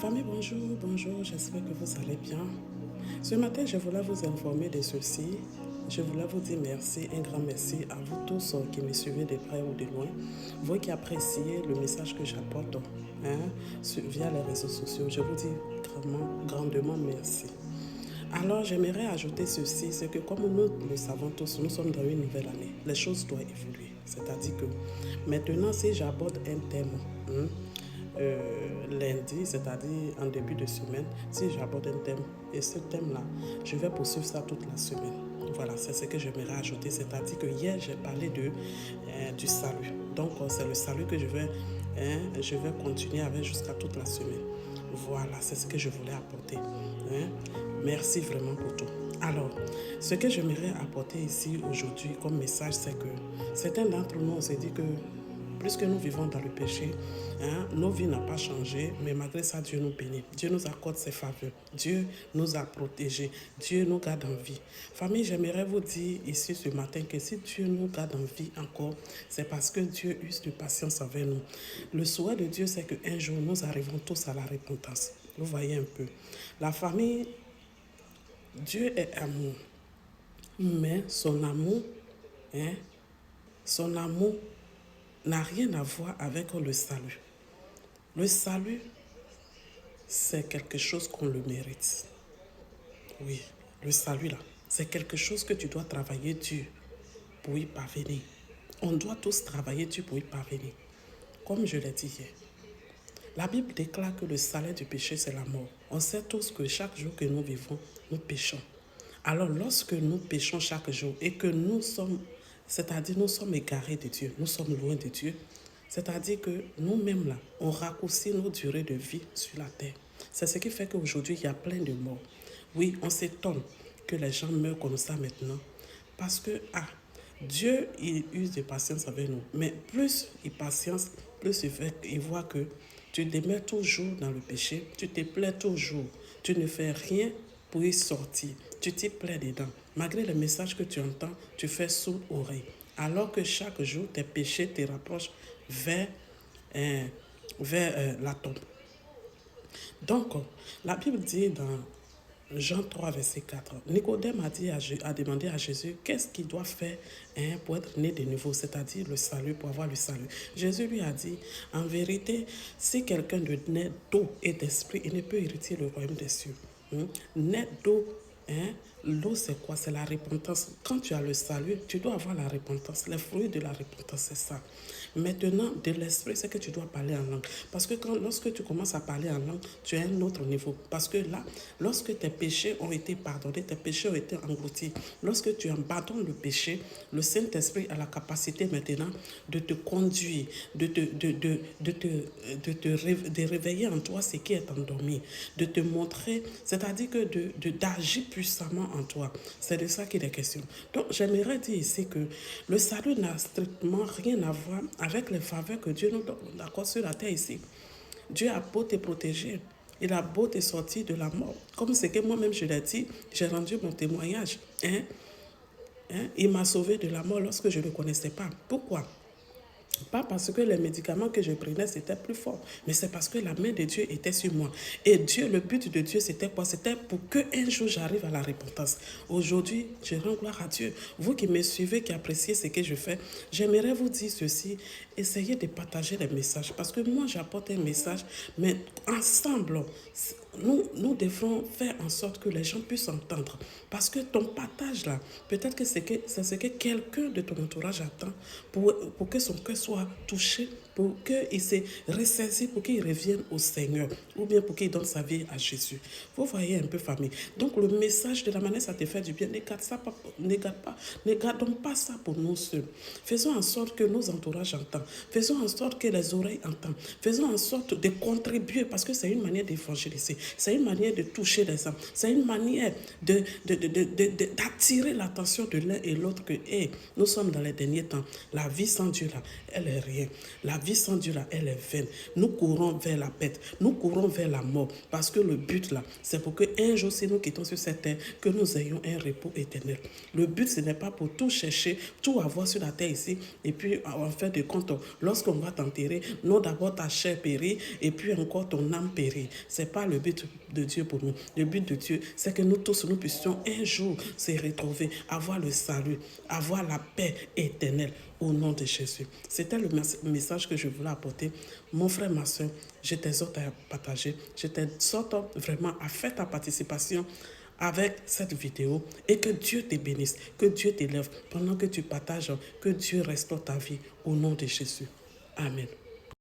Famille, bonjour, j'espère que vous allez bien. Ce matin, je voulais vous informer de ceci. Je voulais vous dire merci, un grand merci à vous tous qui me suivez de près ou de loin. Vous qui appréciez le message que j'apporte via les réseaux sociaux. Je vous dis grandement merci. Alors, j'aimerais ajouter ceci, c'est que comme nous le savons tous, nous sommes dans une nouvelle année. Les choses doivent évoluer. C'est-à-dire que maintenant, si j'aborde un thème, lundi, c'est-à-dire en début de semaine, si j'aborde un thème, et ce thème-là, je vais poursuivre ça toute la semaine. Voilà, c'est ce que j'aimerais ajouter. C'est-à-dire que hier, j'ai parlé du salut. Donc, c'est le salut que je vais continuer avec jusqu'à toute la semaine. Voilà, c'est ce que je voulais apporter. Merci vraiment pour tout. Alors, ce que j'aimerais apporter ici aujourd'hui comme message, c'est que certains d'entre nous, on s'est dit que puisque nous vivons dans le péché, nos vies n'ont pas changé, mais malgré ça, Dieu nous bénit. Dieu nous accorde ses faveurs. Dieu nous a protégés. Dieu nous garde en vie. Famille, j'aimerais vous dire ici ce matin que si Dieu nous garde en vie encore, c'est parce que Dieu use de patience avec nous. Le souhait de Dieu, c'est qu'un jour, nous arrivons tous à la repentance. Vous voyez un peu. La famille, Dieu est amour. Mais son amour n'a rien à voir avec le salut. Le salut, c'est quelque chose qu'on le mérite. Oui, le salut là, c'est quelque chose que tu dois travailler dur pour y parvenir. On doit tous travailler dur pour y parvenir. Comme je l'ai dit hier, la Bible déclare que le salaire du péché, c'est la mort. On sait tous que chaque jour que nous vivons, nous péchons. Alors lorsque nous péchons chaque jour et que nous sommes égarés de Dieu, nous sommes loin de Dieu, c'est-à-dire que nous-mêmes là, on raccourcit nos durées de vie sur la terre. C'est ce qui fait qu'aujourd'hui, il y a plein de morts. Oui, on s'étonne que les gens meurent comme ça maintenant. Parce que, Dieu, il use de patience avec nous. Mais plus il patience, plus il voit que tu demeures toujours dans le péché, tu te plais toujours, tu ne fais rien pour y sortir. Tu t'y plais dedans. Malgré le message que tu entends, tu fais sourd oreille. Alors que chaque jour, tes péchés te rapprochent vers la tombe. Donc, la Bible dit dans Jean 3, verset 4, Nicodème a demandé à Jésus qu'est-ce qu'il doit faire pour être né de nouveau, c'est-à-dire le salut, pour avoir le salut. Jésus lui a dit, en vérité, si quelqu'un de naît d'eau et d'esprit, il ne peut hériter le royaume des cieux. Né d'eau, l'eau c'est quoi? C'est la repentance. Quand tu as le salut, tu dois avoir la repentance. Les fruits de la repentance, c'est ça. Maintenant, de l'esprit, c'est que tu dois parler en langue. Parce que lorsque tu commences à parler en langue, tu as un autre niveau. Parce que là, lorsque tes péchés ont été pardonnés, tes péchés ont été engloutis, lorsque tu abandonnes le péché, le Saint-Esprit a la capacité maintenant de te conduire, de réveiller en toi ce qui est endormi, de te montrer, c'est-à-dire que d'agir puissamment en toi. C'est de ça qu'il est question. Donc, j'aimerais dire ici que le salut n'a strictement rien à voir avec les faveurs que Dieu nous accorde sur la terre ici. Dieu a beau te protéger, il a beau te sortir de la mort. Comme c'est que moi-même je l'ai dit, j'ai rendu mon témoignage. Il m'a sauvé de la mort lorsque je ne le connaissais pas. Pourquoi? Pas parce que les médicaments que je prenais, c'était plus fort, mais c'est parce que la main de Dieu était sur moi. Et Dieu, le but de Dieu, c'était quoi? C'était pour qu'un jour j'arrive à la repentance. Aujourd'hui, je rends gloire à Dieu. Vous qui me suivez, qui appréciez ce que je fais, j'aimerais vous dire ceci. Essayez de partager les messages. Parce que moi, j'apporte un message, mais ensemble, nous devons faire en sorte que les gens puissent entendre. Parce que ton partage là, peut-être que c'est ce que quelqu'un de ton entourage attend pour que son cœur soit touché, pour qu'il se ressaisisse, pour qu'il revienne au Seigneur, ou bien pour qu'il donne sa vie à Jésus. Vous voyez un peu, famille. Donc le message, de la manière ça te fait du bien, ne gardons pas ça pour nous seuls. Faisons en sorte que nos entourages entendent. Faisons en sorte que les oreilles entendent. Faisons en sorte de contribuer, parce que c'est une manière d'évangéliser. C'est une manière de toucher les âmes. C'est une manière d'attirer l'attention de l'un et l'autre que nous sommes dans les derniers temps. La vie sans Dieu, là, elle est rien. La vie vie sans Dieu, là, elle est vaine. Nous courons vers la pète, nous courons vers la mort, parce que le but, là, c'est pour qu'un jour, si nous quittons sur cette terre, que nous ayons un repos éternel. Le but, ce n'est pas pour tout chercher, tout avoir sur la terre ici, et puis, en fin de compte, lorsqu'on va t'enterrer, non d'abord ta chair périt, et puis encore ton âme périt. Ce n'est pas le but de Dieu pour nous. Le but de Dieu, c'est que nous tous, nous puissions un jour se retrouver, avoir le salut, avoir la paix éternelle au nom de Jésus. C'était le message que je voulais apporter. Mon frère, ma soeur, je t'exhorte à partager, je t'exhorte vraiment à faire ta participation avec cette vidéo et que Dieu te bénisse, que Dieu t'élève pendant que tu partages, que Dieu restaure ta vie au nom de Jésus. Amen.